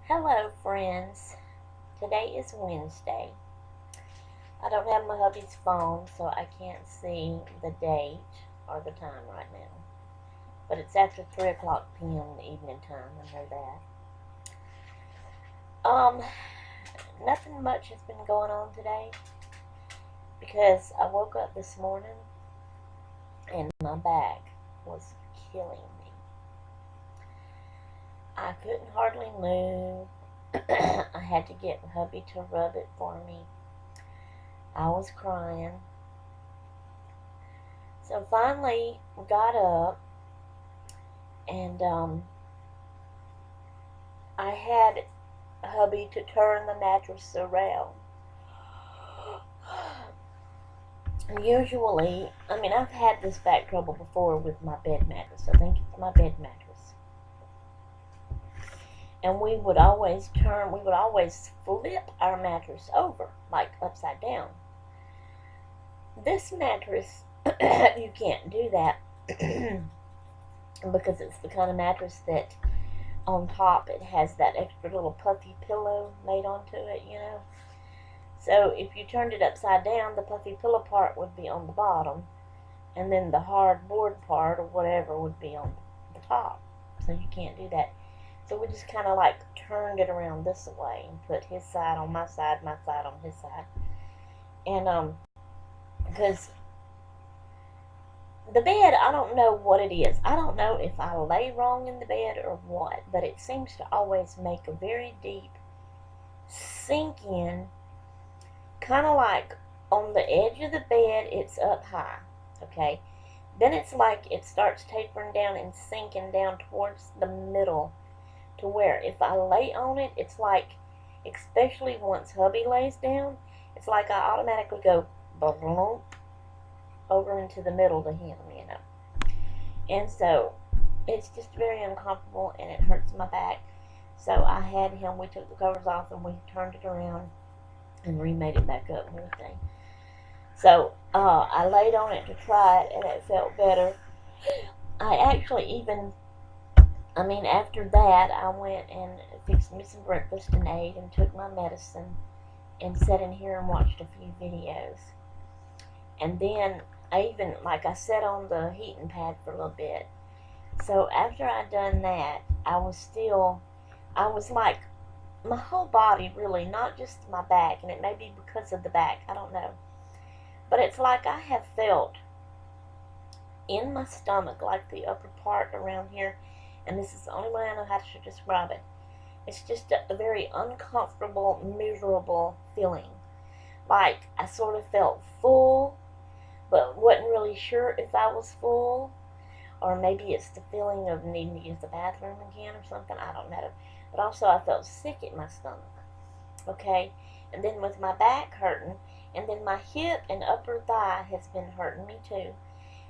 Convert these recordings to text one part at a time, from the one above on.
Hello, friends. Today is Wednesday. I don't have my hubby's phone, so I can't see the date or the time right now. But it's after 3 o'clock p.m. evening time. I know that. Nothing much has been going on today because I woke up this morning and my back was killing me. I couldn't hardly move. I had to get hubby to rub it for me. I was crying. So finally, we got up and I had hubby to turn the mattress around. Usually, I've had this back trouble before with my bed mattress. I think it's my bed mattress. And we would always flip our mattress over, like upside down. This mattress, you can't do that because it's the kind of mattress that on top it has that extra little puffy pillow made onto it. So if you turned it upside down, the puffy pillow part would be on the bottom, and then the hard board part or whatever would be on the top. So you can't do that. So we just kind of like turned it around this way and put his side on my side on his side. And because the bed, I don't know what it is. I don't know if I lay wrong in the bed or what, but it seems to always make a very deep sink in, kind of like on the edge of the bed, it's up high, okay? Then it's like it starts tapering down and sinking down towards the middle to where if I lay on it, it's like, especially once hubby lays down, it's like I automatically go over into the middle to him. And so it's just very uncomfortable and it hurts my back. So we took the covers off and we turned it around and remade it back up and everything. So I laid on it to try it and it felt better. I actually after that, I went and fixed me some breakfast and ate and took my medicine and sat in here and watched a few videos. And then I sat on the heating pad for a little bit. So after I'd done that, I was like, my whole body really, not just my back, and it may be because of the back, I don't know. But it's like I have felt in my stomach, like the upper part around here, and this is the only way I know how to describe it. It's just a very uncomfortable, miserable feeling. Like I sort of felt full, but wasn't really sure if I was full, or maybe it's the feeling of needing to use the bathroom again or something, I don't know. But also I felt sick in my stomach, okay? And then with my back hurting, and then my hip and upper thigh has been hurting me too.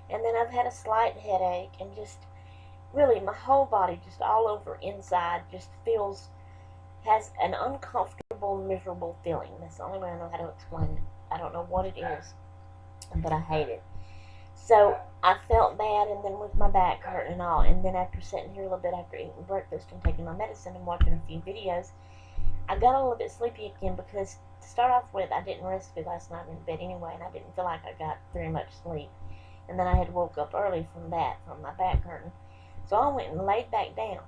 And then I've had a slight headache, and just really my whole body, just all over inside, just has an uncomfortable, miserable feeling. That's the only way I know how to explain it. I don't know what it is, but I hate it. So I felt bad, and then with my back hurting and all, and then after sitting here a little bit after eating breakfast and taking my medicine and watching a few videos, I got a little bit sleepy again because to start off with, I didn't rest good last night in bed anyway, and I didn't feel like I got very much sleep. And then I had woke up early from my back hurting. So I went and laid back down.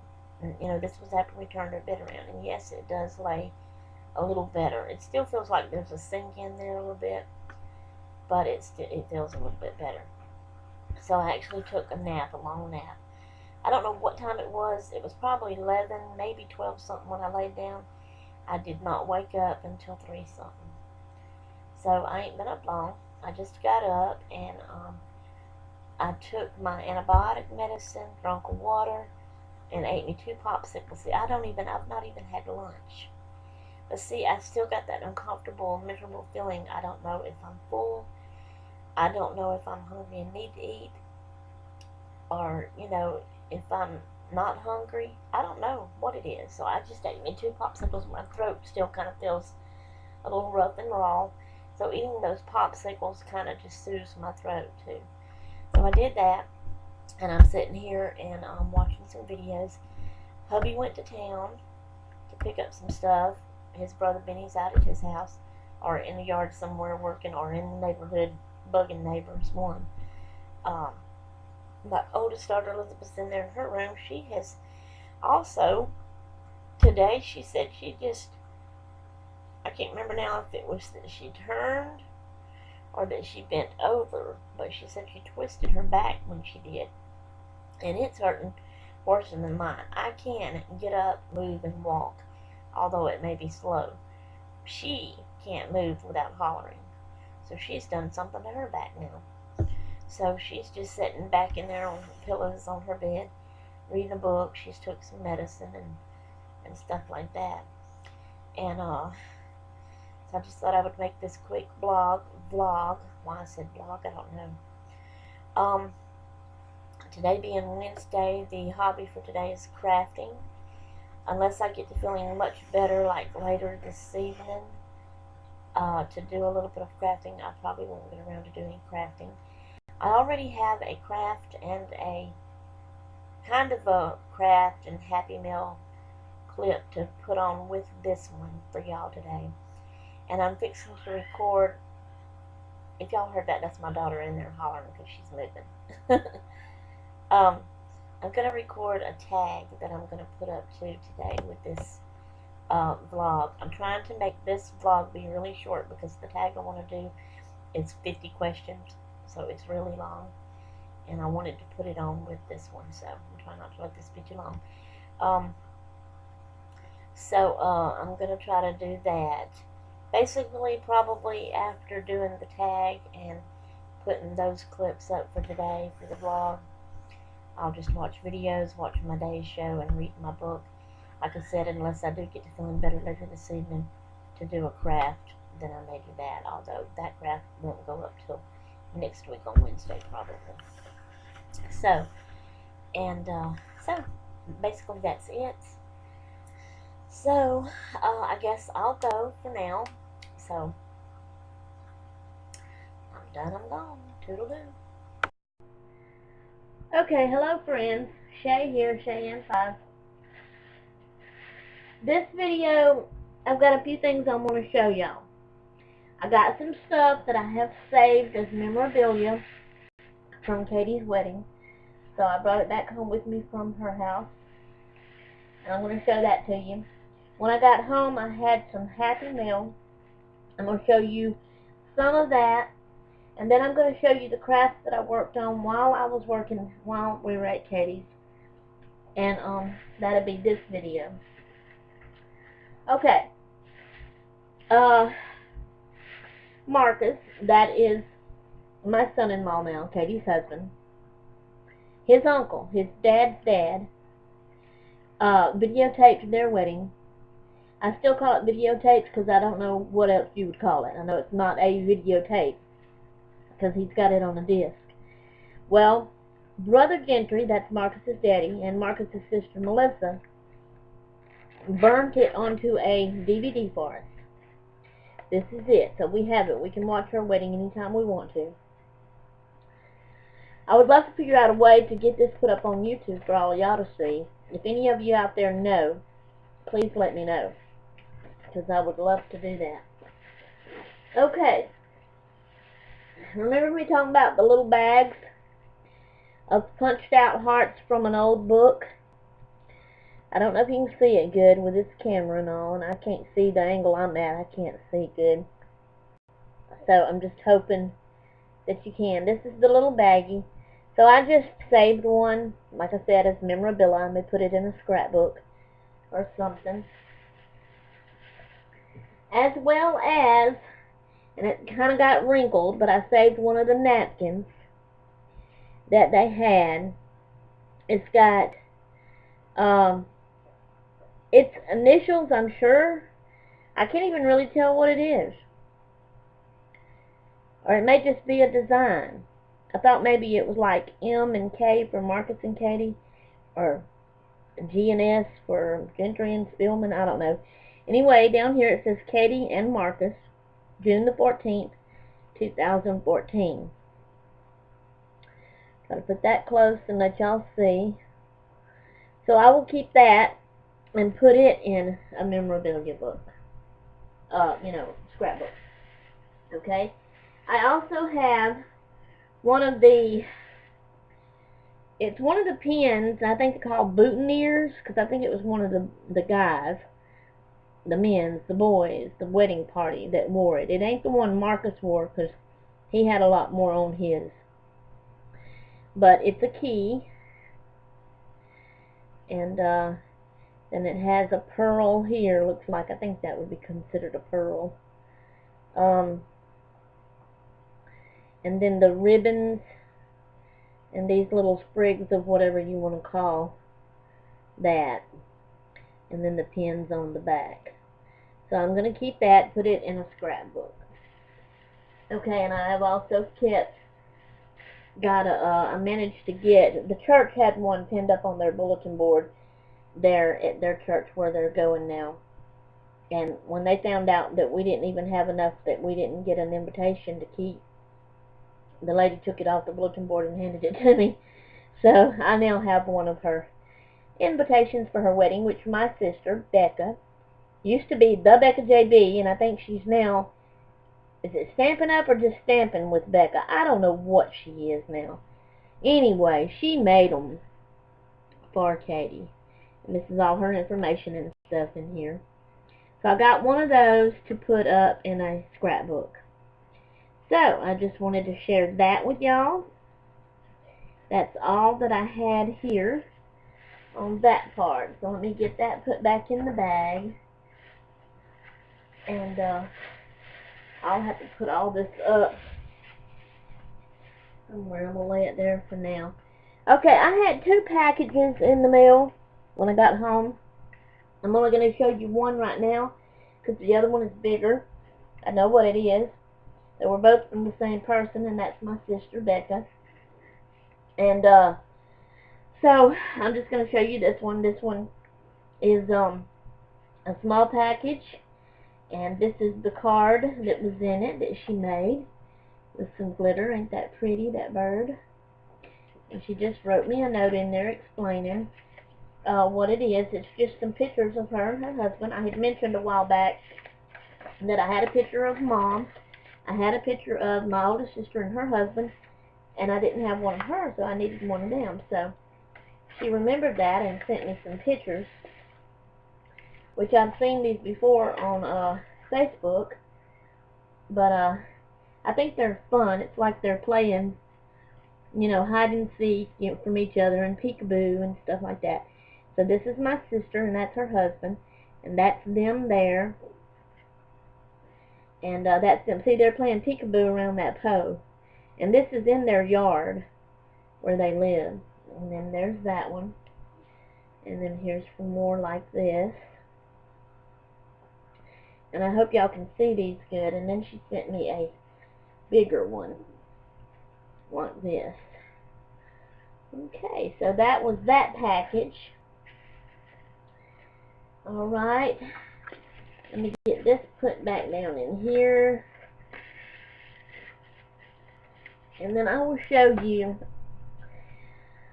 And, this was after we turned our bed around. And yes, it does lay a little better. It still feels like there's a sink in there a little bit, but it feels a little bit better. So I actually took a nap, a long nap. I don't know what time it was. It was probably 11, maybe 12 something when I laid down. I did not wake up until 3 something. So I ain't been up long. I just got up and I took my antibiotic medicine, drank water, and ate me 2 popsicles. See, I've not even had lunch. But see, I still got that uncomfortable, miserable feeling. I don't know if I'm full. I don't know if I'm hungry and need to eat. Or, if I'm not hungry. I don't know what it is. So I just ate me 2 popsicles. My throat still kind of feels a little rough and raw. So eating those popsicles kind of just soothes my throat too. So I did that, and I'm sitting here and I'm watching some videos. Hubby went to town to pick up some stuff. His brother Benny's out at his house, or in the yard somewhere working, or in the neighborhood bugging neighbors. One. My oldest daughter Elizabeth's in there in her room. She has also, today she said she just, I can't remember now if it was that she turned or that she bent over, but she said she twisted her back when she did. And it's hurting worse than mine. I can get up, move, and walk, although it may be slow. She can't move without hollering. So she's done something to her back now. So she's just sitting back in there on pillows on her bed, reading a book. She's took some medicine and stuff like that. And so I just thought I would make this quick vlog. Why I said vlog, I don't know. Today being Wednesday, the hobby for today is crafting. Unless I get to feeling much better, like later this evening, to do a little bit of crafting, I probably won't get around to doing crafting. I already have a craft and a kind of a craft and Happy Meal clip to put on with this one for y'all today. And I'm fixing to record. If y'all heard that, that's my daughter in there hollering because she's moving. I'm going to record a tag that I'm going to put up to today with this vlog. I'm trying to make this vlog be really short because the tag I want to do is 50 questions, so it's really long, and I wanted to put it on with this one, so I'm trying not to let this be too long. I'm going to try to do that. Basically, probably after doing the tag and putting those clips up for today for the vlog, I'll just watch videos, watch my day's show, and read my book. Like I said, unless I do get to feeling better later this evening to do a craft, then I may do that. Although that craft won't go up till next week on Wednesday, probably. So basically that's it. So, I guess I'll go for now. So, I'm done, I'm gone. Toodaloo. Okay, hello friends. Shay here, Shay-Ann5. This video, I've got a few things I want to show y'all. I got some stuff that I have saved as memorabilia from Katie's wedding. So I brought it back home with me from her house. And I'm going to show that to you. When I got home, I had some Happy Meal. I'm going to show you some of that. And then I'm going to show you the crafts that I worked on while I was working, while we were at Katie's. And that'll be this video. Okay. Marcus, that is my son-in-law now, Katie's husband. His uncle, his dad's dad, videotaped their wedding. I still call it videotapes because I don't know what else you would call it. I know it's not a videotape because he's got it on a disc. Well, Brother Gentry, that's Marcus's daddy, and Marcus's sister Melissa, burnt it onto a DVD for us. This is it. So we have it. We can watch our wedding anytime we want to. I would love to figure out a way to get this put up on YouTube for all of y'all to see. If any of you out there know, please let me know, because I would love to do that. Okay. Remember me talking about the little bags of punched out hearts from an old book? I don't know if you can see it good with this camera and all, and I can't see the angle I'm at. I can't see good. So I'm just hoping that you can. This is the little baggie. So I just saved one, like I said, as memorabilia. I may put it in a scrapbook or something. As well as, and it kind of got wrinkled, but I saved one of the napkins that they had. It's got its initials, I'm sure. I can't even really tell what it is. Or it may just be a design. I thought maybe it was like M and K for Marcus and Katie, or G and S for Gentry and Spillman, I don't know. Anyway, down here it says Katie and Marcus, June the 14th, 2014. Gotta put that close and let y'all see. So I will keep that. and put it in a memorabilia book. Scrapbook. Okay. I also have one of the, it's one of the pins, I think they're called boutonnieres, because I think it was one of the guys, the men's, the boys, the wedding party that wore it. It ain't the one Marcus wore, because he had a lot more on his. But it's a key, and then it has a pearl here, looks like. I think that would be considered a pearl. And then the ribbons, and these little sprigs of whatever you want to call that, and then the pins on the back. So I'm going to keep that, put it in a scrapbook. Okay, and I have also I managed to get, the church had one pinned up on their bulletin board there at their church where they're going now. And when they found out that we didn't even have enough, that we didn't get an invitation to keep, the lady took it off the bulletin board and handed it to me. So I now have one of her invitations for her wedding, which my sister, Becca, used to be the Becca JB, and I think she's now, is it Stampin' Up or just Stampin' with Becca? I don't know what she is now. Anyway, she made them for Katie. And this is all her information and stuff in here. So I got one of those to put up in a scrapbook. So I just wanted to share that with y'all. That's all that I had here on that part. So let me get that put back in the bag. And I'll have to put all this up somewhere. I'm going to lay it there for now. Okay, I had 2 packages in the mail when I got home. I'm only going to show you one right now because the other one is bigger. I know what it is. They were both from the same person, and that's my sister, Becca. And so I'm just going to show you this one. This one is a small package, and this is the card that was in it that she made with some glitter. Ain't that pretty, that bird? And she just wrote me a note in there explaining what it is. It's just some pictures of her and her husband. I had mentioned a while back that I had a picture of Mom. I had a picture of my oldest sister and her husband, and I didn't have one of hers, so I needed one of them. So she remembered that and sent me some pictures, which I've seen these before on Facebook, but I think they're fun. It's like they're playing, hide and seek from each other and peekaboo and stuff like that. So this is my sister, and that's her husband, and that's them there. And that's them. See, they're playing peekaboo around that pole. And this is in their yard where they live. And then there's that one. And then here's some more like this. And I hope y'all can see these good. And then she sent me a bigger one like this. Okay, so that was that package. Alright. Let me get this put back down in here. And then I will show you.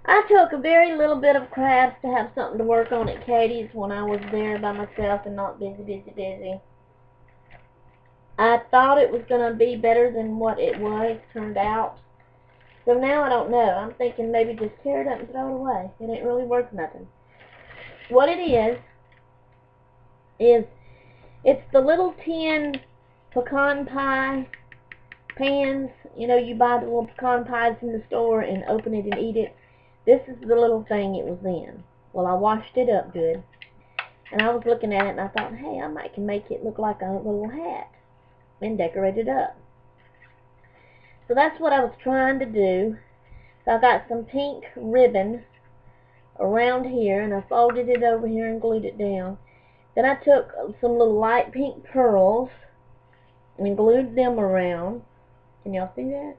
I took a very little bit of crafts to have something to work on at Katie's when I was there by myself and not busy. I thought it was going to be better than what it was, turned out. So now I don't know. I'm thinking maybe just tear it up and throw it away. It ain't really worth nothing. What it is it's the little tin pecan pie pans. You buy the little pecan pies in the store and open it and eat it. This is the little thing it was in. Well, I washed it up good. And I was looking at it and I thought, hey, I might can make it look like a little hat and decorate it up. So that's what I was trying to do. So I got some pink ribbon around here and I folded it over here and glued it down. Then I took some little light pink pearls and glued them around. Can y'all see that?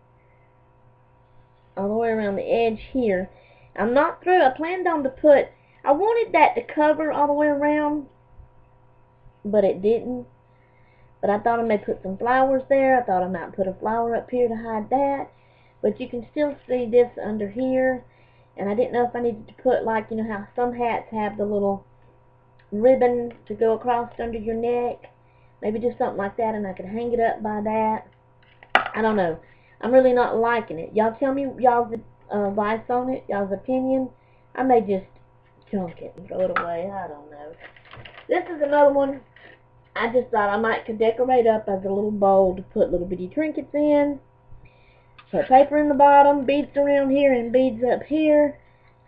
All the way around the edge here. I'm not through. I planned on I wanted that to cover all the way around, but it didn't. But I thought I may put some flowers there. I thought I might put a flower up here to hide that. But you can still see this under here. And I didn't know if I needed to put, like, how some hats have the little ribbon to go across under your neck. Maybe just something like that, and I could hang it up by that. I don't know. I'm really not liking it. Y'all tell me y'all's advice on it, y'all's opinion. I may just junk it and throw it away. I don't know. This is another one I just thought I might could decorate up as a little bowl to put little bitty trinkets in. Put paper in the bottom, beads around here, and beads up here.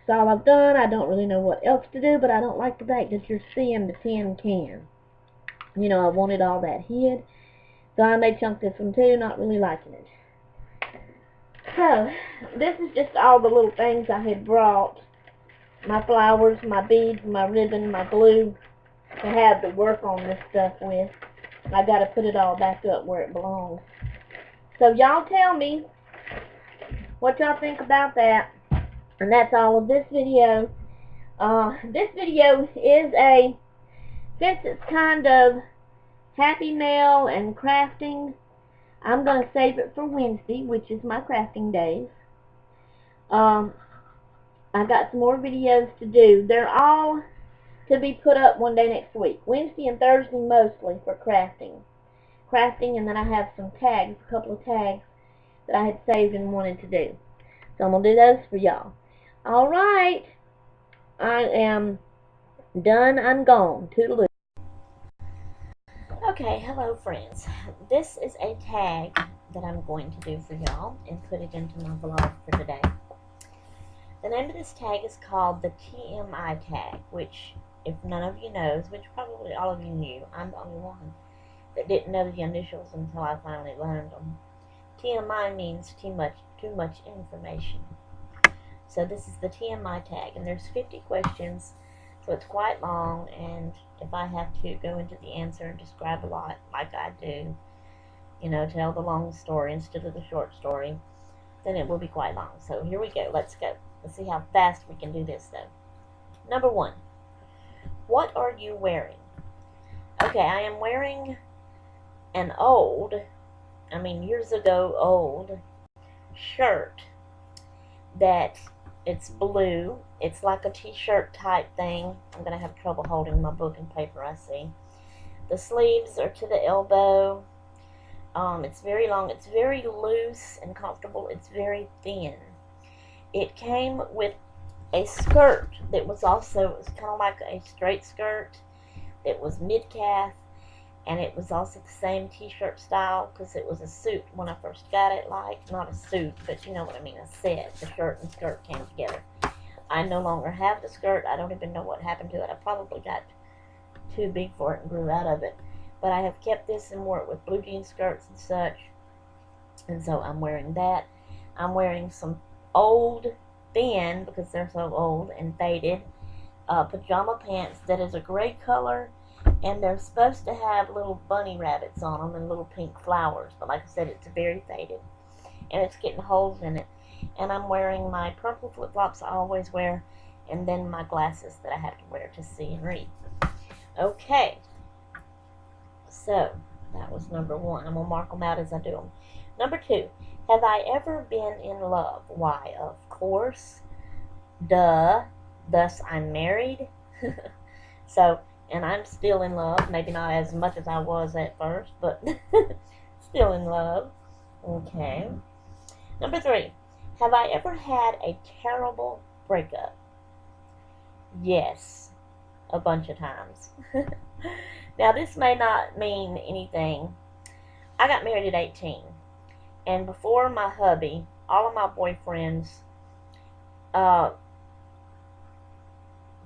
That's all I've done. I don't really know what else to do, but I don't like the fact that you're seeing the tin can. You know, I wanted all that hid. So I may chunk this one too, not really liking it. So, this is just all the little things I had brought. My flowers, my beads, my ribbon, my glue to have to work on this stuff with. I got to put it all back up where it belongs. So y'all tell me what y'all think about that. And that's all of this video. This video is since it's kind of happy mail and crafting, I'm going to save it for Wednesday, which is my crafting days. I got some more videos to do. They're all to be put up one day next week. Wednesday and Thursday mostly for crafting. And then I have some tags, a couple of tags that I had saved and wanted to do. So I'm going to do those for y'all. Alright. I am done. I'm gone. Toodaloo. Okay, hello friends. This is a tag that I'm going to do for y'all and put it into my vlog for today. The name of this tag is called the TMI tag, which, if none of you knows, which probably all of you knew, I'm the only one that didn't know the initials until I finally learned them. TMI means too much information. So this is the TMI tag, and there's 50 questions, so it's quite long, and if I have to go into the answer and describe a lot, like I do, you know, tell the long story instead of the short story, then it will be quite long. So here we go. Let's go. Let's see how fast we can do this, though. Number 1. What are you wearing? Okay, I am wearing an years ago old shirt that it's blue. It's like a t-shirt type thing. I'm going to have trouble holding my book and paper, I see. The sleeves are to the elbow. It's very long. It's very loose and comfortable. It's very thin. It came with a skirt that was also, it was kind of like a straight skirt that was mid-calf, and it was also the same t-shirt style because it was a suit when I first got it, like, not a suit, but you know what I mean, a set. The shirt and skirt came together. I no longer have the skirt. I don't even know what happened to it. I probably got too big for it and grew out of it. But I have kept this and wore it with blue jean skirts and such. And so I'm wearing that. I'm wearing some old, thin, because they're so old and faded, pajama pants that is a gray color. And they're supposed to have little bunny rabbits on them and little pink flowers. But like I said, it's very faded. And it's getting holes in it. And I'm wearing my purple flip-flops I always wear. And then my glasses that I have to wear to see and read. Okay. So, that was number 1. I'm going to mark them out as I do them. Number 2. Have I ever been in love? Why, of course. Duh. Thus, I'm married. So, and I'm still in love. Maybe not as much as I was at first, but still in love. Okay. Number 3. Have I ever had a terrible breakup? Yes. A bunch of times. Now, this may not mean anything. I got married at 18. And before my hubby, all of my boyfriends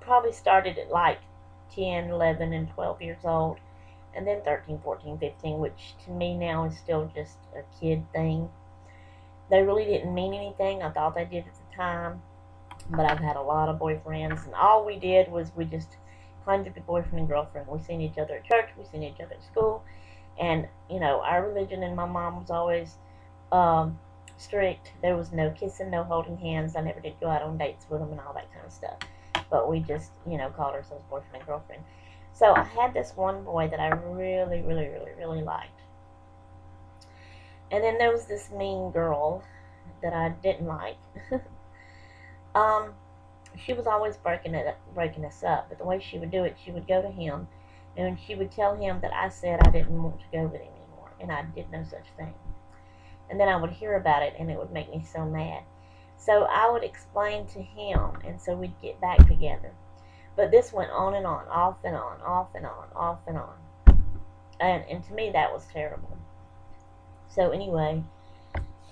probably started at like 10, 11, and 12 years old. And then 13, 14, 15, which to me now is still just a kid thing. They really didn't mean anything. I thought they did at the time. But I've had a lot of boyfriends. And all we did was we just claimed to be boyfriend and girlfriend. We seen each other at church. We seen each other at school. And, you know, our religion and my mom was always strict. There was no kissing, no holding hands. I never did go out on dates with them and all that kind of stuff. But we just, you know, called ourselves boyfriend and girlfriend. So I had this one boy that I really, really, really, really liked. And then there was this mean girl that I didn't like. she was always breaking us up. But the way she would do it, she would go to him, and she would tell him that I said I didn't want to go with him anymore, and I did no such thing. And then I would hear about it, and it would make me so mad. So I would explain to him, and so we'd get back together. But this went on and on, off and on, off and on, off and on. And to me, that was terrible. So anyway,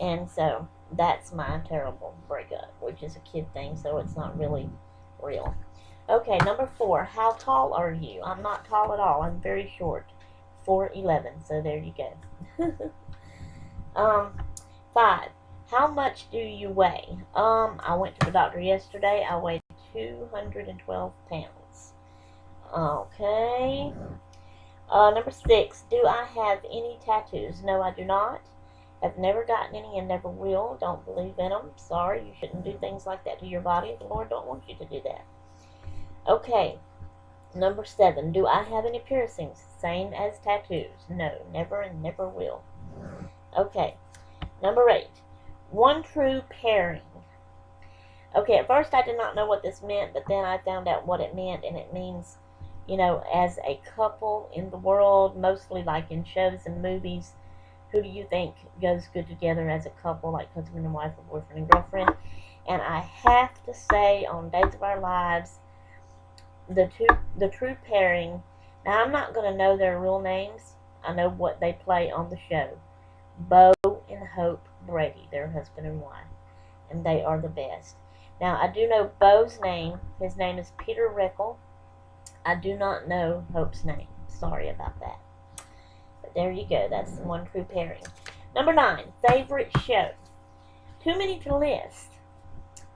and so that's my terrible breakup, which is a kid thing, so it's not really real. Okay, number 4. How tall are you? I'm not tall at all. I'm very short. 4'11", so there you go. 5. How much do you weigh? I went to the doctor yesterday. I weighed 212 pounds. Okay. Number 6. Do I have any tattoos? No, I do not. Have never gotten any and never will. Don't believe in them. Sorry, you shouldn't do things like that to your body. The Lord don't want you to do that. Okay. Number 7. Do I have any piercings? Same as tattoos. No, never and never will. Okay. Number 8. One true pairing. Okay, at first I did not know what this meant, but then I found out what it meant, and it means, as a couple in the world, mostly like in shows and movies, who do you think goes good together as a couple, like husband and wife or boyfriend and girlfriend? And I have to say, on Days of Our Lives, the true pairing, now I'm not going to know their real names. I know what they play on the show. Bo and Hope Brady, their husband and wife, and they are the best. Now, I do know Bo's name. His name is Peter Reckle. I do not know Hope's name. Sorry about that. But there you go. That's the one true pairing. Number 9, favorite show. Too many to list.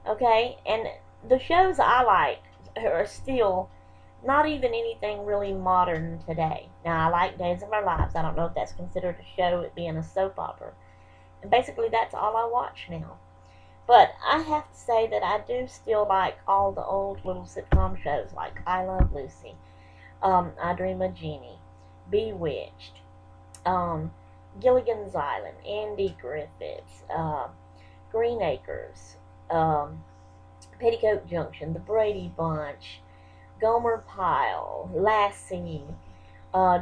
Okay? And the shows I like are still not even anything really modern today. Now, I like Days of Our Lives. I don't know if that's considered a show, it being a soap opera. And basically, that's all I watch now. But I have to say that I do still like all the old little sitcom shows, like I Love Lucy, I Dream of Jeannie, Bewitched, Gilligan's Island, Andy Griffith, Green Acres, Petticoat Junction, The Brady Bunch, Gomer Pyle, Lassie,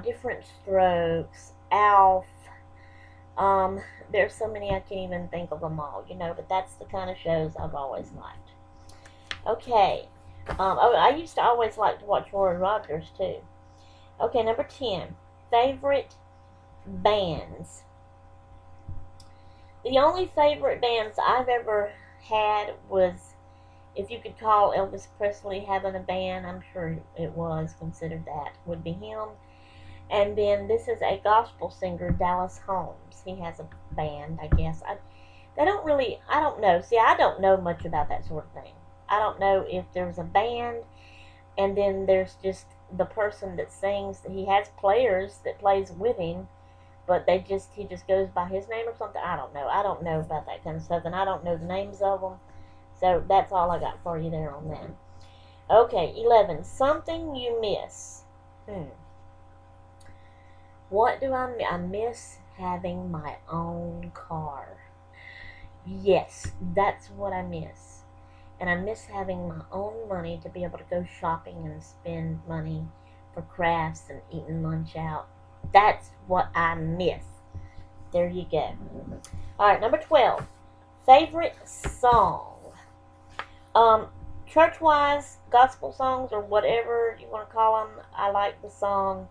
Different Strokes, Alf. There's so many I can't even think of them all, but that's the kind of shows I've always liked. Okay. I used to always like to watch Roy Rogers too. Okay, number 10. Favorite bands. The only favorite bands I've ever had was, if you could call Elvis Presley having a band, I'm sure it was considered that, would be him. And then this is a gospel singer, Dallas Holmes. He has a band, I guess. I don't know. See, I don't know much about that sort of thing. I don't know if there's a band, and then there's just the person that sings. He has players that plays with him, but he just goes by his name or something. I don't know. I don't know about that kind of stuff, and I don't know the names of them. So that's all I got for you there on that. Okay, 11. Something you miss. What do I miss? I miss having my own car. Yes, that's what I miss. And I miss having my own money to be able to go shopping and spend money for crafts and eating lunch out. That's what I miss. There you go. Alright, number 12. Favorite song. Church-wise, gospel songs, or whatever you want to call them, I like the song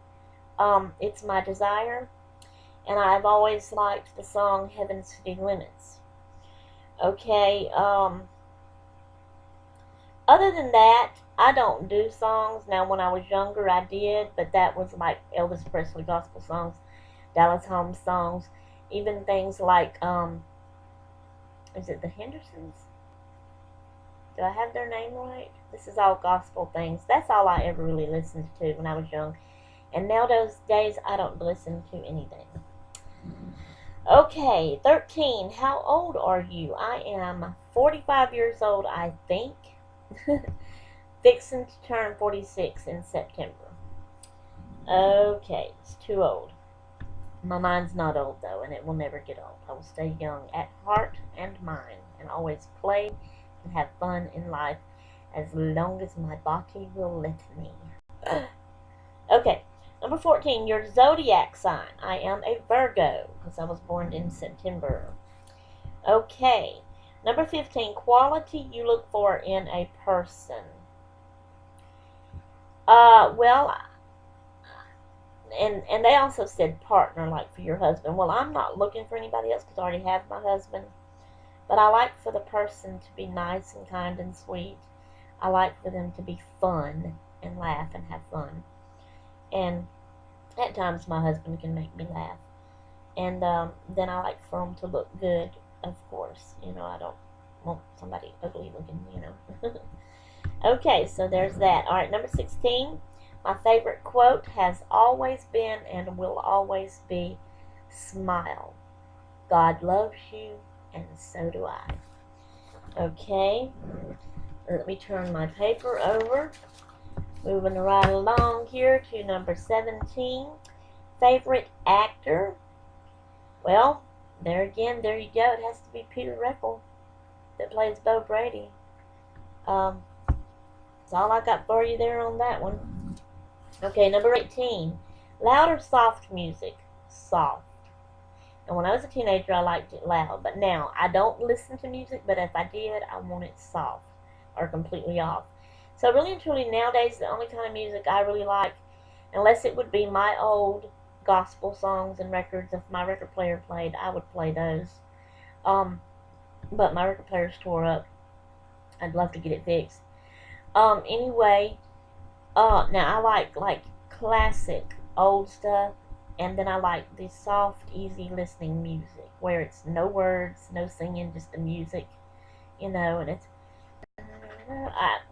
It's My Desire, and I've always liked the song Heaven City Limits. Okay, other than that, I don't do songs. Now, when I was younger, I did, but that was like Elvis Presley gospel songs, Dallas Holmes songs, even things like, is it the Hendersons? Do I have their name right? This is all gospel things. That's all I ever really listened to when I was young. And nowadays, I don't listen to anything. Okay, 13. How old are you? I am 45 years old, I think. Fixing to turn 46 in September. Okay, it's too old. My mind's not old, though, and it will never get old. I will stay young at heart and mind, and always play and have fun in life, as long as my body will let me. Okay, number 14, your zodiac sign. I am a Virgo because I was born in September. Okay, number 15, quality you look for in a person. Well, and they also said partner, like for your husband. Well, I'm not looking for anybody else because I already have my husband. But I like for the person to be nice and kind and sweet. I like for them to be fun and laugh and have fun. And at times my husband can make me laugh. And then I like for them to look good, of course. You know, I don't want somebody ugly looking, you know. Okay, so there's that. All right, number 16. My favorite quote has always been and will always be, smile. God loves you, and so do I. Okay, let me turn my paper over. Moving right along here to number 17. Favorite actor? Well, there again, there you go. It has to be Peter Reckell that plays Bo Brady. That's all I got for you there on that one. Okay, number 18. Loud or soft music? Soft. And when I was a teenager, I liked it loud. But now, I don't listen to music, but if I did, I want it soft or completely off. So really and truly, nowadays, the only kind of music I really like, unless it would be my old gospel songs and records, if my record player played, I would play those. But my record player's tore up. I'd love to get it fixed. Anyway, now I like classic old stuff, and then I like the soft, easy listening music where it's no words, no singing, just the music, you know, and it's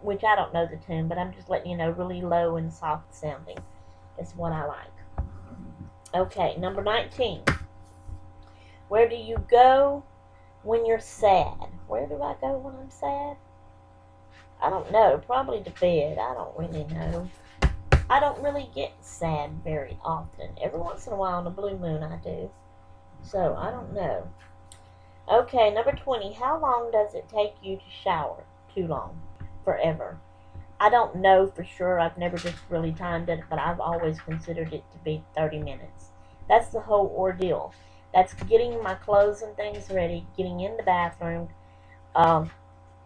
which I don't know the tune, but I'm just letting you know, really low and soft sounding is what I like. Okay, number 19. Where do you go when you're sad? Where do I go when I'm sad? I don't know. Probably to bed. I don't really know. I don't really get sad very often. Every once in a while on a blue moon I do. So, I don't know. Okay, number 20. How long does it take you to shower? Too long. Forever. I don't know for sure. I've never just really timed it, but I've always considered it to be 30 minutes. That's the whole ordeal. That's getting my clothes and things ready, getting in the bathroom,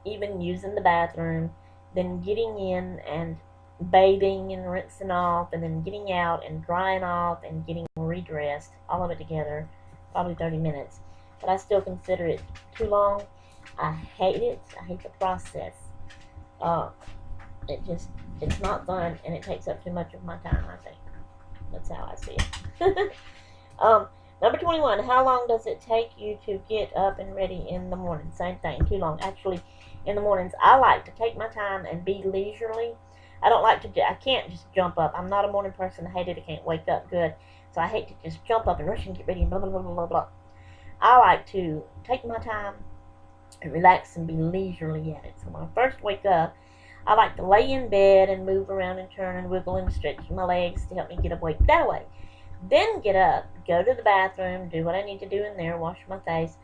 even using the bathroom, then getting in and bathing and rinsing off, and then getting out and drying off and getting redressed, all of it together, probably 30 minutes. But I still consider it too long. I hate it. I hate the process. It's not fun, and it takes up too much of my time, I think. That's how I see it. Number 21, how long does it take you to get up and ready in the morning? Same thing, too long. Actually, in the mornings, I like to take my time and be leisurely. I can't just jump up. I'm not a morning person. I hate it. I can't wake up good. So I hate to just jump up and rush and get ready and blah, blah, blah, blah, blah. I like to take my time and relax and be leisurely at it. So when I first wake up, I like to lay in bed and move around and turn and wiggle and stretch my legs to help me get awake that way. Then get up, go to the bathroom, do what I need to do in there, wash my face,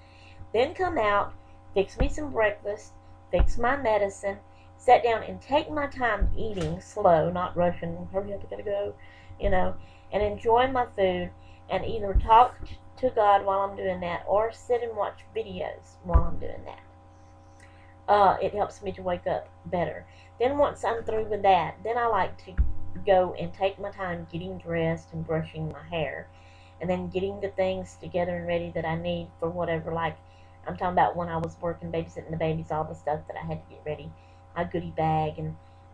then come out, fix me some breakfast, fix my medicine, sit down and take my time eating slow, not rushing, hurry up, I gotta go, you know, and enjoy my food, and either talk to God while I'm doing that or sit and watch videos while I'm doing that. It helps me to wake up better. Then once I'm through with that, then I like to go and take my time getting dressed and brushing my hair, and then getting the things together and ready that I need for whatever, like I'm talking about when I was working babysitting the babies, all the stuff that I had to get ready, my goodie bag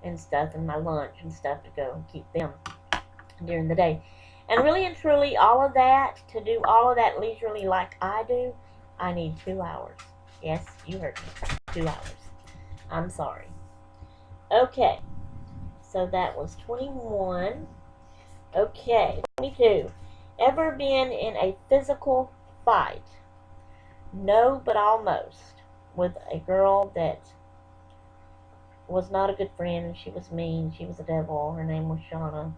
and stuff, and my lunch and stuff to go and keep them during the day. And really and truly, all of that, to do all of that leisurely like I do, I need 2 hours. Yes, you heard me. 2 hours. I'm sorry. Okay. So that was 21. Okay, 22. Ever been in a physical fight? No, but almost. With a girl that was not a good friend, and she was mean. She was a devil. Her name was Shauna.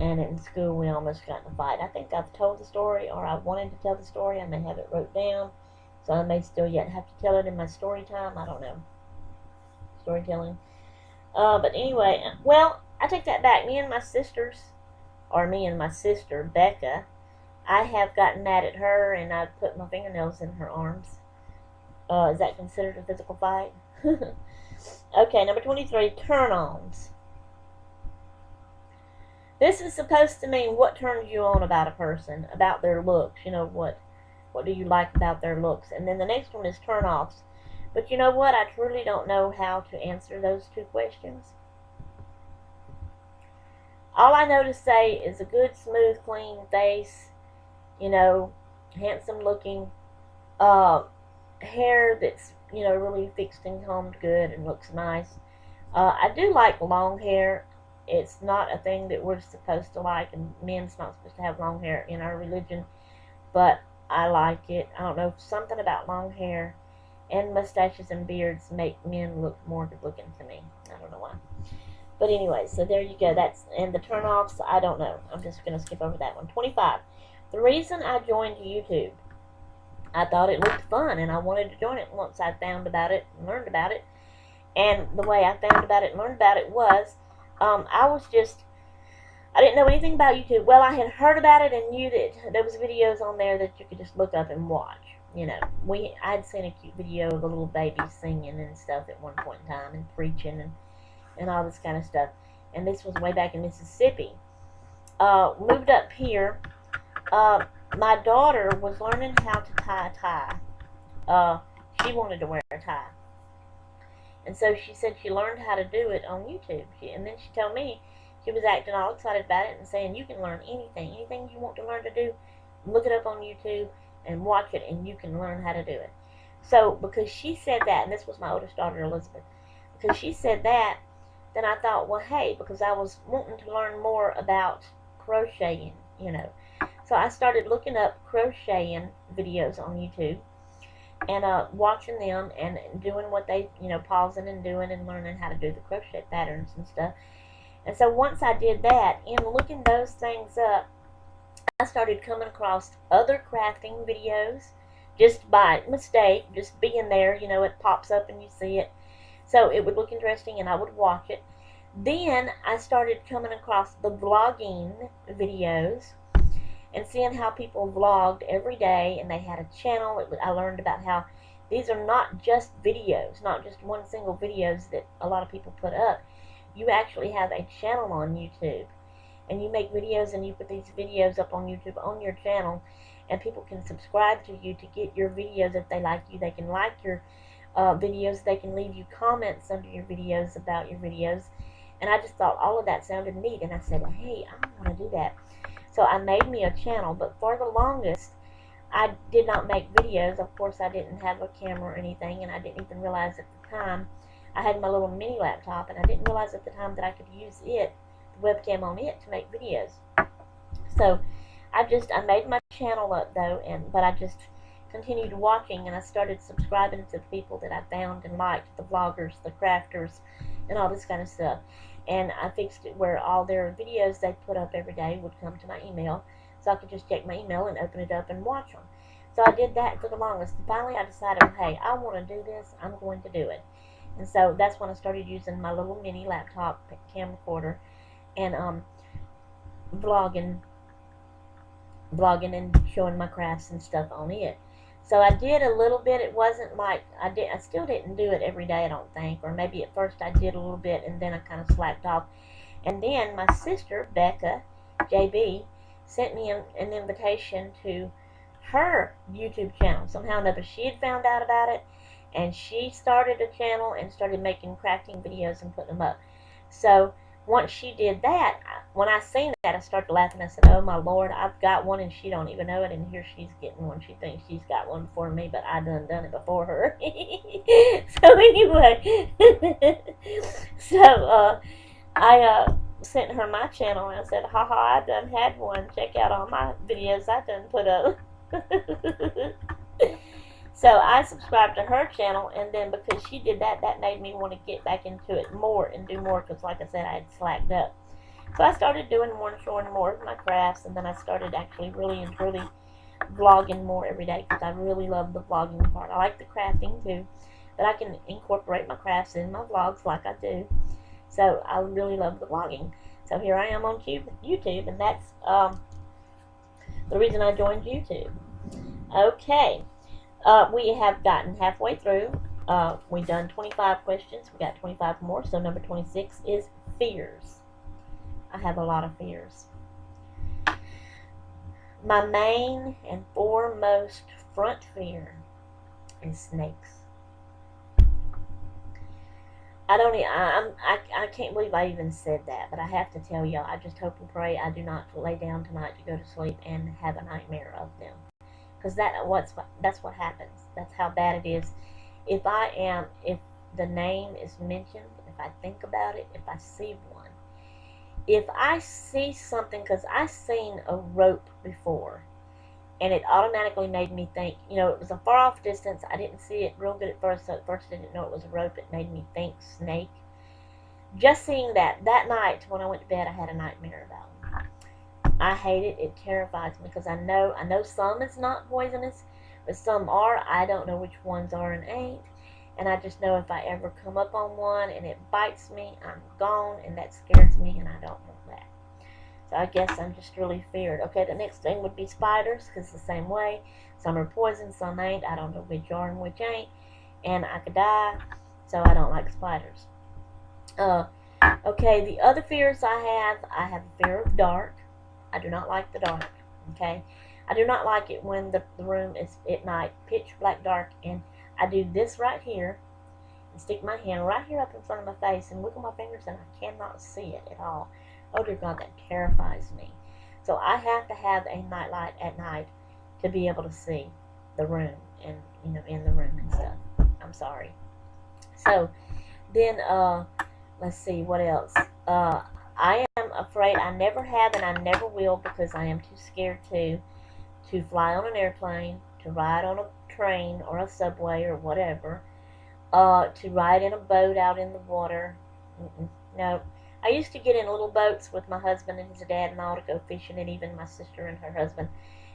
And in school, we almost got in a fight. I think I've told the story, or I wanted to tell the story. I may have it wrote down, so I may still yet have to tell it in my story time. I don't know. Storytelling. But anyway, well, I take that back. Me and my sister, Becca, I have gotten mad at her and I've put my fingernails in her arms. Is that considered a physical fight? Okay, number 23, turn-ons. This is supposed to mean what turns you on about a person, about their looks. You know, what do you like about their looks? And then the next one is turn-offs. But you know what? I truly don't know how to answer those two questions. All I know to say is a good, smooth, clean face, you know, handsome looking, hair that's, you know, really fixed and combed good and looks nice. I do like long hair. It's not a thing that we're supposed to like, and men's not supposed to have long hair in our religion, but I like it. I don't know, something about long hair and mustaches and beards make men look more good looking to me. I don't know why. But anyway, so there you go. And the turn-offs, I don't know. I'm just going to skip over that one. 25. The reason I joined YouTube, I thought it looked fun, and I wanted to join it once I found about it and learned about it. And the way I found about it and learned about it was, I didn't know anything about YouTube. Well, I had heard about it and knew that there was videos on there that you could just look up and watch. You know, I'd seen a cute video of a little baby singing and stuff at one point in time and preaching and all this kind of stuff. And this was way back in Mississippi. Moved up here. My daughter was learning how to tie a tie. She wanted to wear a tie. And so she said she learned how to do it on YouTube. And then she told me she was acting all excited about it and saying, you can learn anything. Anything you want to learn to do, look it up on YouTube and watch it, and you can learn how to do it. So because she said that, and this was my oldest daughter, Elizabeth, because she said that, then I thought, well, hey, because I was wanting to learn more about crocheting, you know. So I started looking up crocheting videos on YouTube and watching them and doing what they, you know, pausing and doing and learning how to do the crochet patterns and stuff. And so once I did that, in looking those things up, I started coming across other crafting videos just by mistake, just being there, you know, it pops up and you see it. So it would look interesting and I would watch it. Then I started coming across the vlogging videos and seeing how people vlogged every day, and they had a channel. I learned about how these are not just videos, not just one single videos that a lot of people put up. You actually have a channel on YouTube, and you make videos and you put these videos up on YouTube on your channel, and people can subscribe to you to get your videos if they like you. They can like your videos. They can leave you comments under your videos about your videos. And I just thought all of that sounded neat, and I said, hey, I want to do that. So I made me a channel, but for the longest, I did not make videos. Of course, I didn't have a camera or anything, and I didn't even realize at the time. I had my little mini laptop, and I didn't realize at the time that I could use it, the webcam on it, to make videos. So I made my channel up, though, but I just continued watching, and I started subscribing to the people that I found and liked, the vloggers, the crafters, and all this kind of stuff. And I fixed it where all their videos they put up every day would come to my email, so I could just check my email and open it up and watch them. So I did that for the longest. And finally, I decided, hey, I want to do this. I'm going to do it. And so that's when I started using my little mini laptop camcorder and vlogging and showing my crafts and stuff on it. So I did a little bit. It wasn't like I still didn't do it every day, I don't think. Or maybe at first I did a little bit and then I kind of slacked off. And then my sister, Becca, JB, sent me an invitation to her YouTube channel. Somehow or another, she had found out about it, and she started a channel and started making crafting videos and putting them up. So once she did that, when I seen that, I started laughing. I said, oh my Lord, I've got one and she don't even know it, and here she's getting one. She thinks she's got one before me, but I done it before her. So anyway, so I sent her my channel and I said, haha, I done had one. Check out all my videos I done put up. So I subscribed to her channel, and then because she did that, that made me want to get back into it more and do more, because like I said, I had slacked up. So I started doing more and showing more of my crafts, and then I started actually really and truly vlogging more every day, because I really love the vlogging part. I like the crafting too, but I can incorporate my crafts in my vlogs like I do. So I really love the vlogging. So here I am on YouTube, and that's the reason I joined YouTube. Okay, we have gotten halfway through. We've done 25 questions. We got 25 more. So number 26 is fears. I have a lot of fears. My main and foremost front fear is snakes. I can't believe I even said that, but I have to tell y'all, I just hope and pray I do not lay down tonight to go to sleep and have a nightmare of them. Because that's what happens. That's how bad it is. If the name is mentioned, if I think about it, if I see one, if I see something, because I've seen a rope before, and it automatically made me think, it was a far off distance. I didn't see it real good at first, so at first I didn't know it was a rope. It made me think snake. Just seeing that night when I went to bed, I had a nightmare about it. I hate it. It terrifies me because I know some is not poisonous, but some are. I don't know which ones are and ain't. And I just know if I ever come up on one and it bites me, I'm gone, and that scares me, and I don't want that. So I guess I'm just really feared. Okay, the next thing would be spiders, because the same way. Some are poison, some ain't. I don't know which are and which ain't. And I could die, so I don't like spiders. Okay, the other fears I have a fear of dark. I do not like the dark, okay? I do not like it when the room is at night, pitch black dark, and I do this right here, and stick my hand right here up in front of my face and wiggle my fingers, and I cannot see it at all. Oh dear God, that terrifies me. So I have to have a nightlight at night to be able to see the room and, in the room and stuff. I'm sorry. So then, let's see, what else? I am afraid, I never have and I never will, because I am too scared to fly on an airplane, to ride on a train or a subway or whatever, to ride in a boat out in the water. No. I used to get in little boats with my husband and his dad and all to go fishing, and even my sister and her husband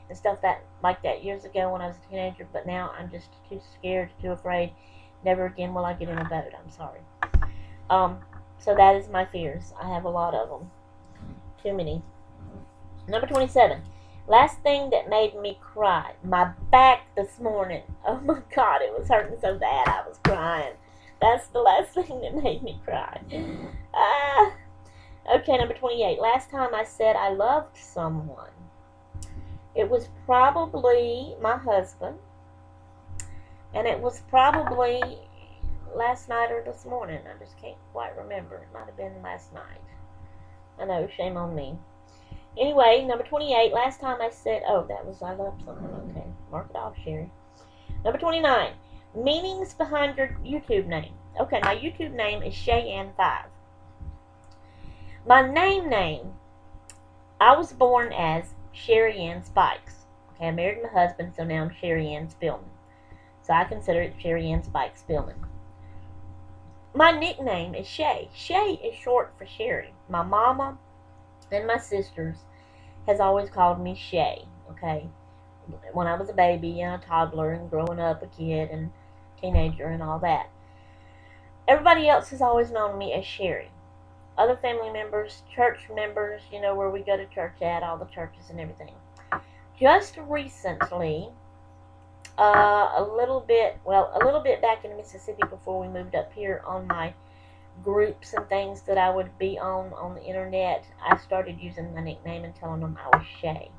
and stuff like that years ago when I was a teenager, but now I'm just too scared, too afraid. Never again will I get in a boat. I'm sorry. So that is my fears. I have a lot of them. Too many. Number 27. Last thing that made me cry. My back this morning. Oh my God, it was hurting so bad I was crying. That's the last thing that made me cry. Okay, number 28. Last time I said I loved someone. It was probably my husband. And it was probably last night or this morning. I just can't quite remember. It might have been last night. I know, shame on me. Anyway, number 28. Last time I said, that was I loved someone. Okay, mark it off, Sherry. Number 29. Meanings behind your YouTube name. Okay, my YouTube name is Shayann5. My name, I was born as Sherry Ann Spikes. Okay, I married my husband, so now I'm Sherry Ann Spillman. So I consider it Sherry Ann Spikes Spillman. My nickname is Shay. Shay is short for Sherry. My mama and my sisters has always called me Shay, okay? When I was a baby and a toddler and growing up a kid and teenager and all that. Everybody else has always known me as Sherry. Other family members, church members, where we go to church at, all the churches and everything. Just recently, a little bit back in Mississippi before we moved up here, on my groups and things that I would be on the internet, I started using my nickname and telling them I was Shay.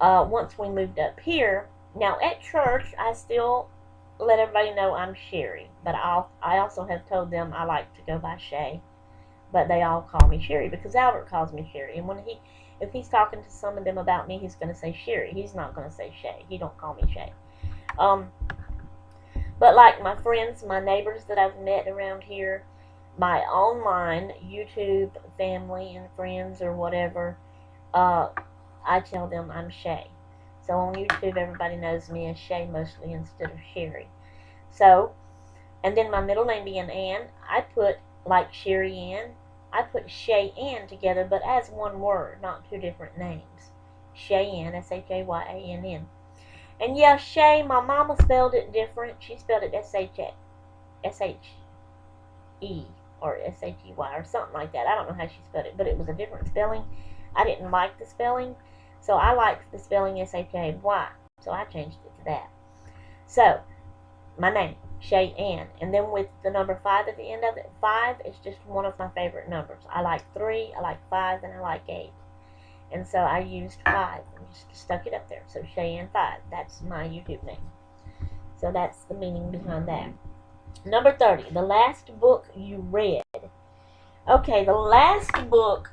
Once we moved up here, now at church, I still let everybody know I'm Sherry, but I also have told them I like to go by Shay, but they all call me Sherry because Albert calls me Sherry, and if he's talking to some of them about me, he's going to say Sherry. He's not going to say Shay. He don't call me Shay. But like my friends, my neighbors that I've met around here, my online YouTube family and friends or whatever, I tell them I'm Shay. So on YouTube, everybody knows me as Shay mostly instead of Sherry. So, and then my middle name being Ann, I put, like Sherry Ann, I put Shay Ann together, but as one word, not two different names. Shay Ann, S-H-A-Y-A-N-N. And yeah, Shay, my mama spelled it different. She spelled it S-H-E or S-H-E-Y, or something like that. I don't know how she spelled it, but it was a different spelling. I didn't like the spelling, so I liked the spelling S-H-A-Y, so I changed it to that. So, my name, Cheyenne, and then with the number 5 at the end of it. 5 is just one of my favorite numbers. I like 3, I like 5, and I like 8. And so I used 5 and just stuck it up there. So Cheyenne 5, that's my YouTube name. So that's the meaning behind that. Number 30, the last book you read. Okay, the last book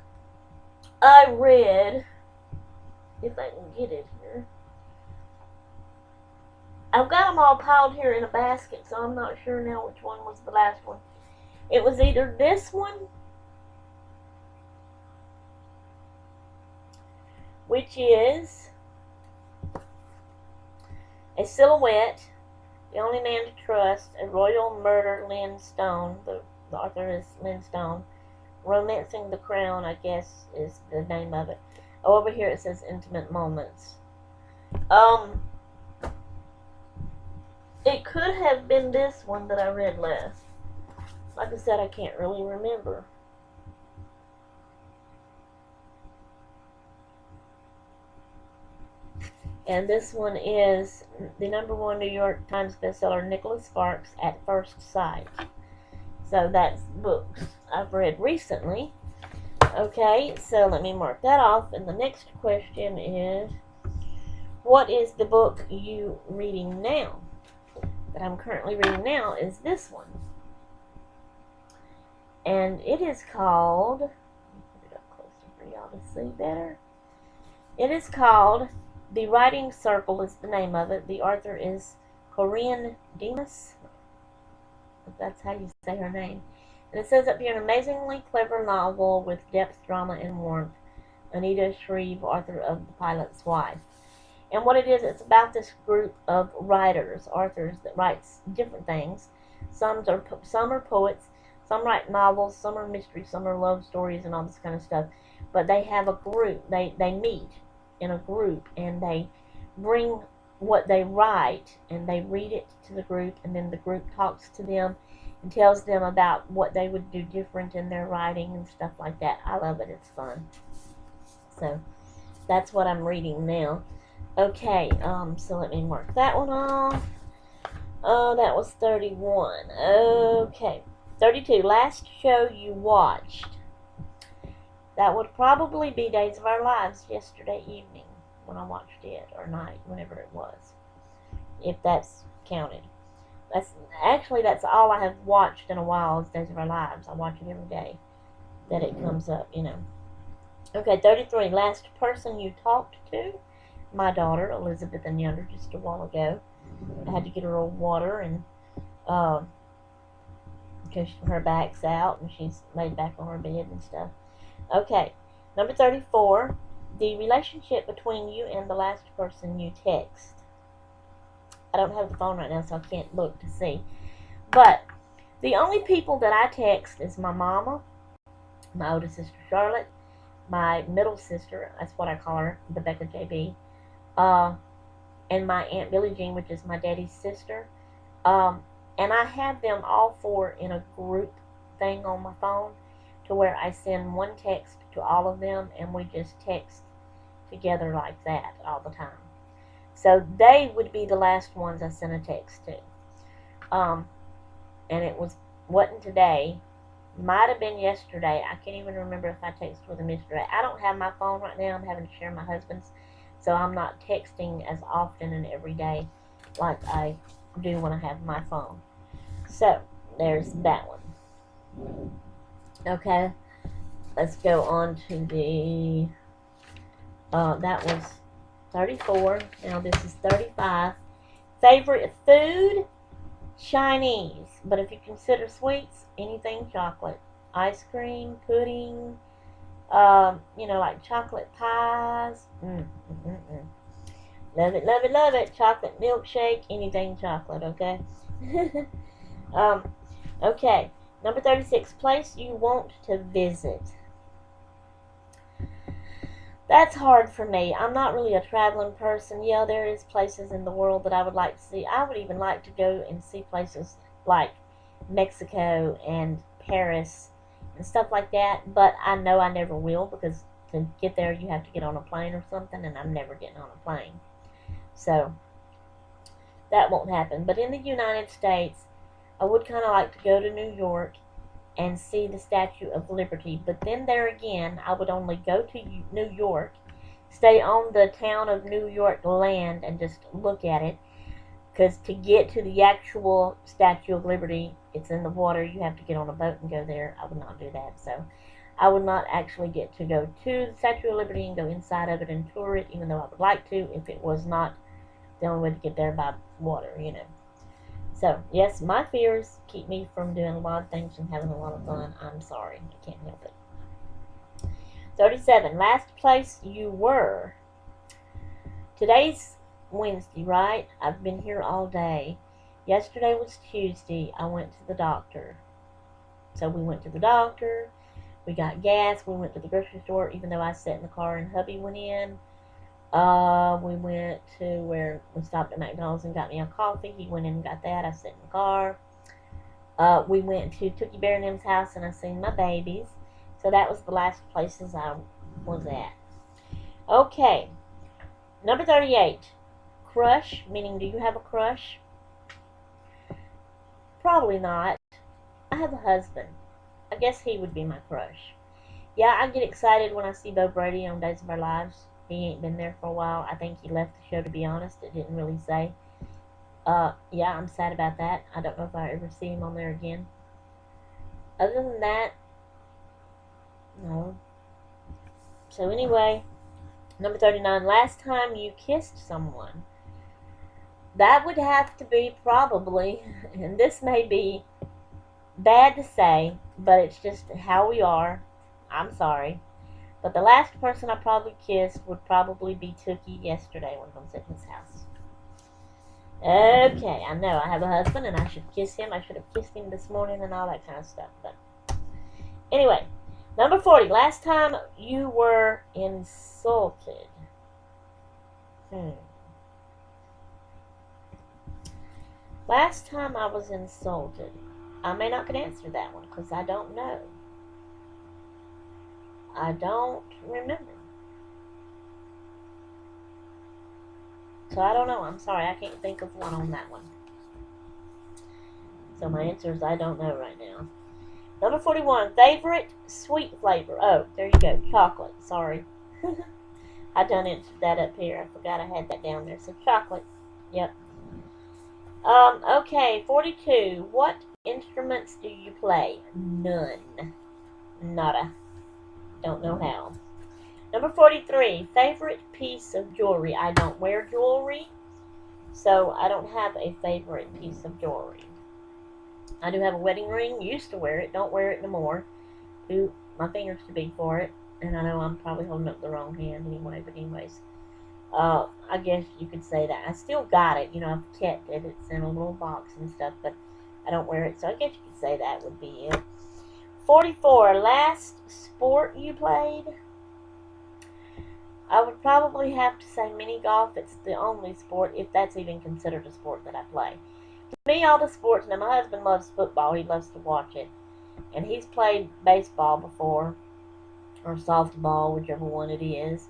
I read, if I can get it here. I've got them all piled here in a basket, so I'm not sure now which one was the last one. It was either this one, which is A Silhouette, The Only Man to Trust, A Royal Murder, Lynn Stone. The author is Lynn Stone. Romancing the Crown, I guess, is the name of it. Oh, over here it says Intimate Moments. It could have been this one that I read last. Like I said, I can't really remember. And this one is the #1 New York Times bestseller, Nicholas Sparks, At First Sight. So that's books I've read recently. Okay, so let me mark that off. And the next question is, what is the book you reading now? That I'm currently reading now is this one. And it is called, let me put it up closer for y'all to see better. It is called The Writing Circle is the name of it. The author is Corinne Demas, if that's how you say her name. And it says up here, an amazingly clever novel with depth, drama, and warmth. Anita Shreve, author of The Pilot's Wife. And what it is, it's about this group of writers, authors that writes different things. Some are poets, some write novels, some are mysteries, some are love stories and all this kind of stuff. But they have a group. They meet in a group and they bring what they write and they read it to the group, and then the group talks to them and tells them about what they would do different in their writing and stuff like that. I love it. It's fun. So that's what I'm reading now. Okay, so let me mark that one off. Oh, that was 31. Okay, 32. Last show you watched. That would probably be Days of Our Lives yesterday evening when I watched it, or night, whenever it was, if that's counted. That's all I have watched in a while is Days of Our Lives. I watch it every day that it comes up, you know. Okay, 33. Last person you talked to. My daughter, Elizabeth and Younger, just a while ago. I had to get her a water, and because her back's out and she's laid back on her bed and stuff. Okay, number 34, the relationship between you and the last person you text. I don't have the phone right now, so I can't look to see. But the only people that I text is my mama, my oldest sister Charlotte, my middle sister, that's what I call her, Rebecca JB, and my Aunt Billie Jean, which is my daddy's sister. And I have them all four in a group thing on my phone to where I send one text to all of them, and we just text together like that all the time. So they would be the last ones I sent a text to. And it wasn't today. Might have been yesterday. I can't even remember if I texted with them yesterday. I don't have my phone right now. I'm having to share my husband's. So I'm not texting as often and every day like I do when I have my phone. So there's that one. Okay. Let's go on to the, that was 34. Now this is 35. Favorite food? Chinese. But if you consider sweets, anything chocolate. Ice cream, pudding, like chocolate pies. Love it, love it, love it. Chocolate milkshake, anything chocolate, okay? Okay. Number 36, place you want to visit. That's hard for me. I'm not really a traveling person. Yeah, there is places in the world that I would like to see. I would even like to go and see places like Mexico and Paris and stuff like that, but I know I never will, because to get there you have to get on a plane or something, and I'm never getting on a plane. So that won't happen. But in the United States, I would kind of like to go to New York and see the Statue of Liberty. But then there again, I would only go to New York, stay on the town of New York land, and just look at it. Because to get to the actual Statue of Liberty, it's in the water. You have to get on a boat and go there. I would not do that. So I would not actually get to go to the Statue of Liberty and go inside of it and tour it, even though I would like to, if it was not the only way to get there by water, you know. So, yes, my fears keep me from doing a lot of things and having a lot of fun. I'm sorry. I can't help it. 37. Last place you were. Today's Wednesday, right? I've been here all day. Yesterday was Tuesday. I went to the doctor. So we went to the doctor. We got gas. We went to the grocery store, even though I sat in the car and hubby went in. We went to where we stopped at McDonald's and got me a coffee. He went in and got that. I sat in the car. We went to Tookie Bear and them's house and I seen my babies. So that was the last places I was at. Okay. Number 38. Crush, meaning do you have a crush? Probably not. I have a husband. I guess he would be my crush. Yeah, I get excited when I see Bo Brady on Days of Our Lives. He ain't been there for a while. I think he left the show, to be honest. It didn't really say. Yeah, I'm sad about that. I don't know if I ever see him on there again. Other than that, no. So anyway, number 39. Last time you kissed someone. That would have to be probably, and this may be bad to say, but it's just how we are. I'm sorry. But the last person I probably kissed would probably be Tookie yesterday when I was at his house. Okay, I know I have a husband and I should kiss him. I should have kissed him this morning and all that kind of stuff. But anyway, number 40. Last time you were insulted. Last time I was insulted. I may not could answer that one because I don't know. I don't remember. So I don't know. I'm sorry. I can't think of one on that one. So my answer is I don't know right now. Number 41. Favorite sweet flavor. Oh, there you go. Chocolate. Sorry. I done answered that up here. I forgot I had that down there. So chocolate. Yep. Okay. 42. What instruments do you play? None. Nada. Don't know how. Number 43. Favorite piece of jewelry. I don't wear jewelry, so I don't have a favorite piece of jewelry. I do have a wedding ring. Used to wear it. Don't wear it anymore. My finger's too big for it, and I know I'm probably holding up the wrong hand anyway. But anyways, I guess you could say that. I still got it. I've kept it. It's in a little box and stuff, but I don't wear it, so I guess you could say that would be it. 44. Last sport you played? I would probably have to say mini golf. It's the only sport, if that's even considered a sport, that I play. To me, all the sports, now my husband loves football. He loves to watch it. And he's played baseball before, or softball, whichever one it is.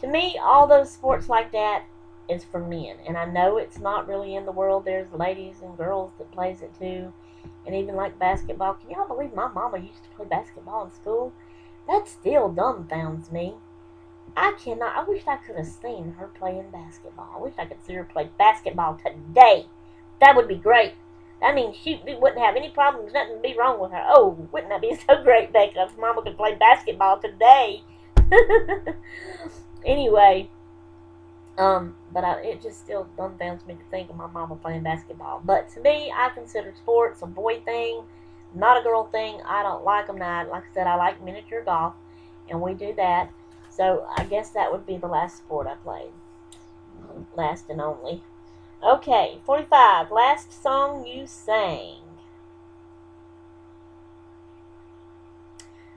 To me, all those sports like that is for men. And I know it's not really in the world. There's ladies and girls that plays it too. And even like basketball. Can y'all believe my mama used to play basketball in school? That still dumbfounds me. I cannot. I wish I could have seen her playing basketball. I wish I could see her play basketball today. That would be great. That means she wouldn't have any problems. Nothing would be wrong with her. Oh, wouldn't that be so great, Becca, if Mama could play basketball today? Anyway, it just still dumbfounds me to think of my mama playing basketball. But to me, I consider sports a boy thing, not a girl thing. I don't like them. Now, like I said, I like miniature golf, and we do that. So I guess that would be the last sport I played. Last and only. Okay, 45. Last song you sang.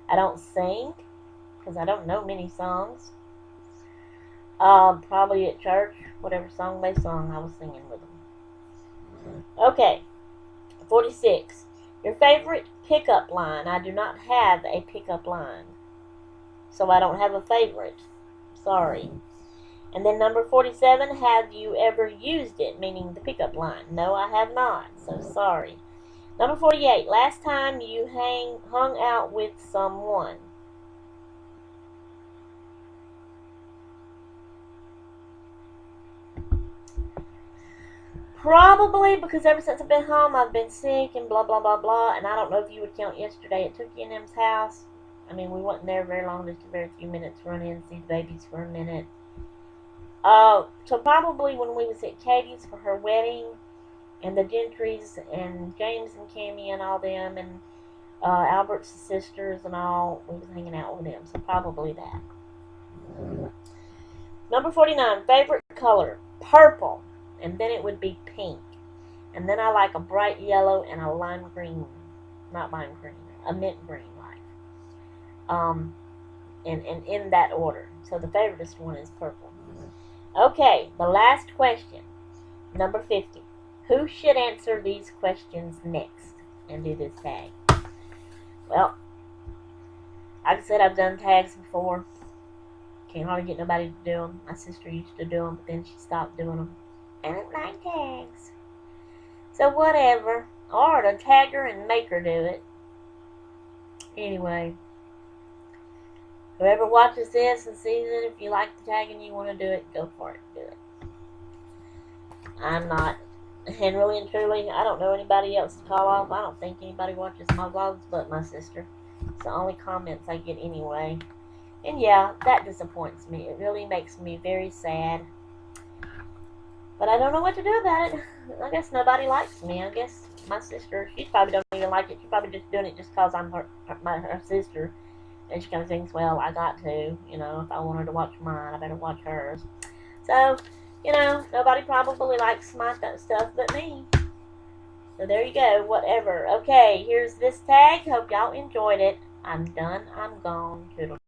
I don't sing because I don't know many songs. Probably at church, whatever song they sung, I was singing with them. Okay, 46. Your favorite pickup line. I do not have a pickup line, so I don't have a favorite. Sorry. And then number 47, have you ever used it, meaning the pickup line? No, I have not, so sorry. Number 48, last time you hung out with someone. Probably because ever since I've been home, I've been sick and blah, blah, blah, blah. And I don't know if you would count yesterday at Tookie and M's house. I mean, we wasn't there very long, just a very few minutes, run in, see the babies for a minute. So probably when we was at Katie's for her wedding, and the Gentrys, and James and Cammie and all them, and Albert's sisters and all, we was hanging out with them. So probably that. Number 49, favorite color. Purple. And then it would be pink. And then I like a bright yellow and a lime green. Not lime green. A mint green, like. And in that order. So the favorite one is purple. Okay, the last question. Number 50. Who should answer these questions next and do this tag? Well, like I said, I've done tags before. Can't hardly get nobody to do them. My sister used to do them, but then she stopped doing them. I don't like tags. So whatever. Or to tag her and make her do it. Anyway. Whoever watches this and sees it, if you like the tag and you want to do it, go for it. Do it. I'm not. And really and truly, I don't know anybody else to call off. I don't think anybody watches my vlogs but my sister. It's the only comments I get anyway. And yeah, that disappoints me. It really makes me very sad. But I don't know what to do about it. I guess nobody likes me. I guess my sister, she probably don't even like it. She's probably just doing it just because I'm her sister. And she kind of thinks, well, I got to. You know, if I want her to watch mine, I better watch hers. So, you know, nobody probably likes my stuff but me. So there you go. Whatever. Okay, here's this tag. Hope y'all enjoyed it. I'm done. I'm gone. Toodle.